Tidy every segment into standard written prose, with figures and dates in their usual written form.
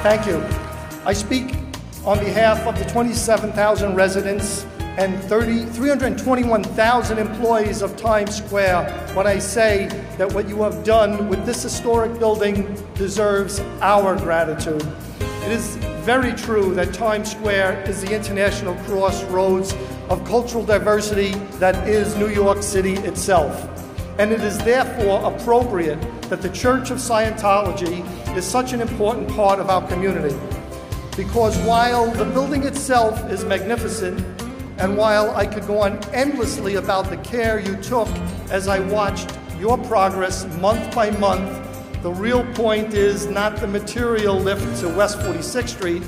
Thank you. I speak on behalf of the 27,000 residents and 321,000 employees of Taims Square when I say that what you have done with this historic building deserves our gratitude. It is very true that Taims Square is the international crossroads of cultural diversity that is New York City itself. And it is therefore appropriate that the Church of Scientology is such an important part of our community. Because while the building itself is magnificent, and while I could go on endlessly about the care you took as I watched your progress month by month, the real point is not the material lift to West 46th Street,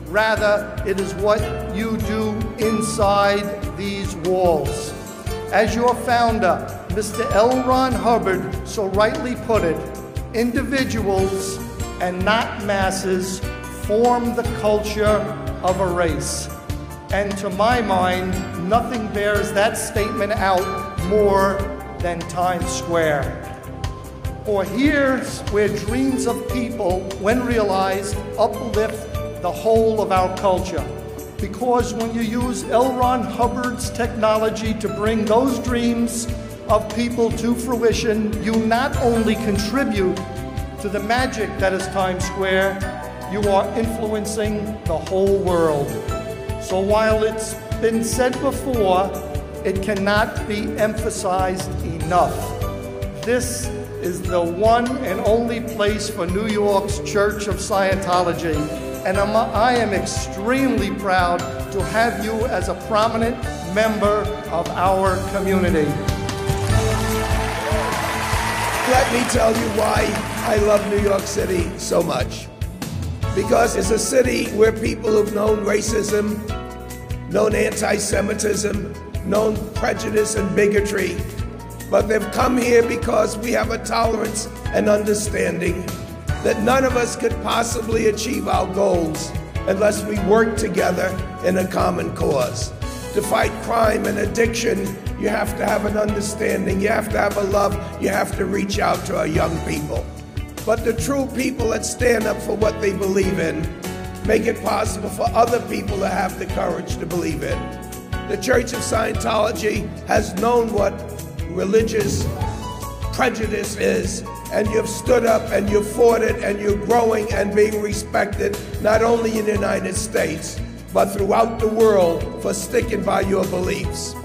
rather it is what you do inside these walls. As your founder, Mr. L. Ron Hubbard so rightly put it, individuals and not masses form the culture of a race. And to my mind, nothing bears that statement out more than Times Square. For here's where dreams of people, when realized, uplift the whole of our culture. Because when you use L. Ron Hubbard's technology to bring those dreams of people to fruition, you not only contribute to the magic that is Times Square, you are influencing the whole world. So while it's been said before, it cannot be emphasized enough. This is the one and only place for New York's Church of Scientology. And I am extremely proud to have you as a prominent member of our community. Let me tell you why I love New York City so much. Because it's a city where people have known racism, known anti-Semitism, known prejudice and bigotry, but they've come here because we have a tolerance and understanding that none of us could possibly achieve our goals unless we work together in a common cause. To fight crime and addiction, you have to have an understanding, you have to have a love, you have to reach out to our young people. But the true people that stand up for what they believe in make it possible for other people to have the courage to believe in. The Church of Scientology has known what religious prejudice is, and you've stood up and you've fought it, and you're growing and being respected not only in the United States but throughout the world for sticking by your beliefs.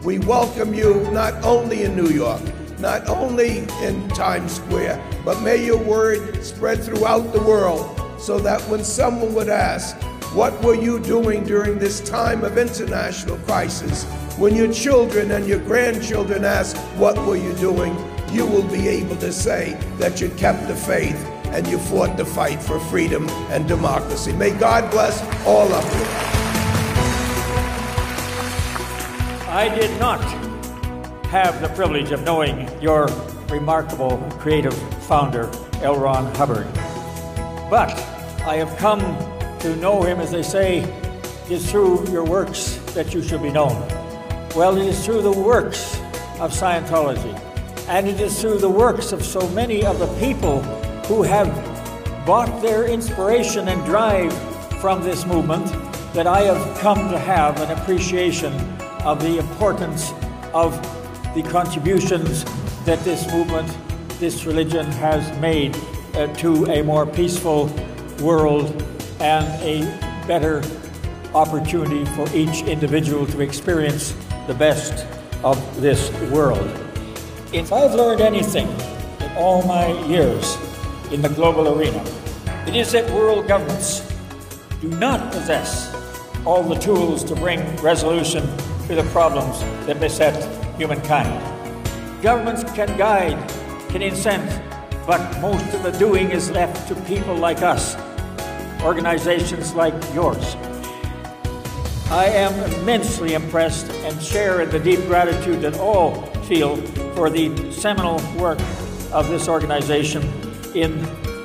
We welcome you not only in New York, not only in Times Square, but may your word spread throughout the world so that when someone would ask, what were you doing during this time of international crisis? When your children and your grandchildren ask, what were you doing? You will be able to say that you kept the faith and you fought the fight for freedom and democracy. May God bless all of you. I did not have the privilege of knowing your remarkable creative founder, L. Ron Hubbard. But I have come to know him, as they say, it is through your works that you should be known. Well, it is through the works of Scientology, and it is through the works of so many of the people who have bought their inspiration and drive from this movement that I have come to have an appreciation of the importance of the contributions that this movement, this religion has made to a more peaceful world and a better opportunity for each individual to experience the best of this world. If I've learned anything in all my years in the global arena, it is that world governments do not possess all the tools to bring resolution to the problems that beset humankind. Governments can guide, can incent, but most of the doing is left to people like us, organizations like yours. I am immensely impressed and share in the deep gratitude that all feel for the seminal work of this organization in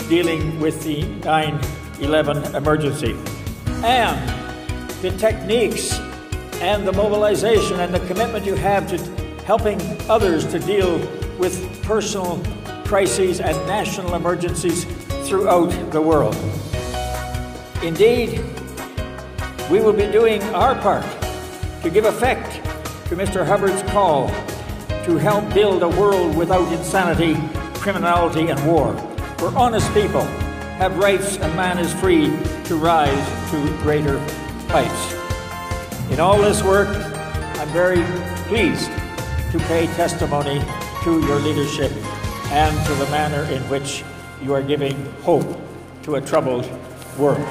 dealing with the 9/11 emergency. And the techniques and the mobilization and the commitment you have to helping others to deal with personal crises and national emergencies throughout the world. Indeed, we will be doing our part to give effect to Mr. Hubbard's call to help build a world without insanity, criminality, and war, where honest people have rights and man is free to rise to greater heights. In all this work, I'm very pleased to pay testimony to your leadership and to the manner in which you are giving hope to a troubled world.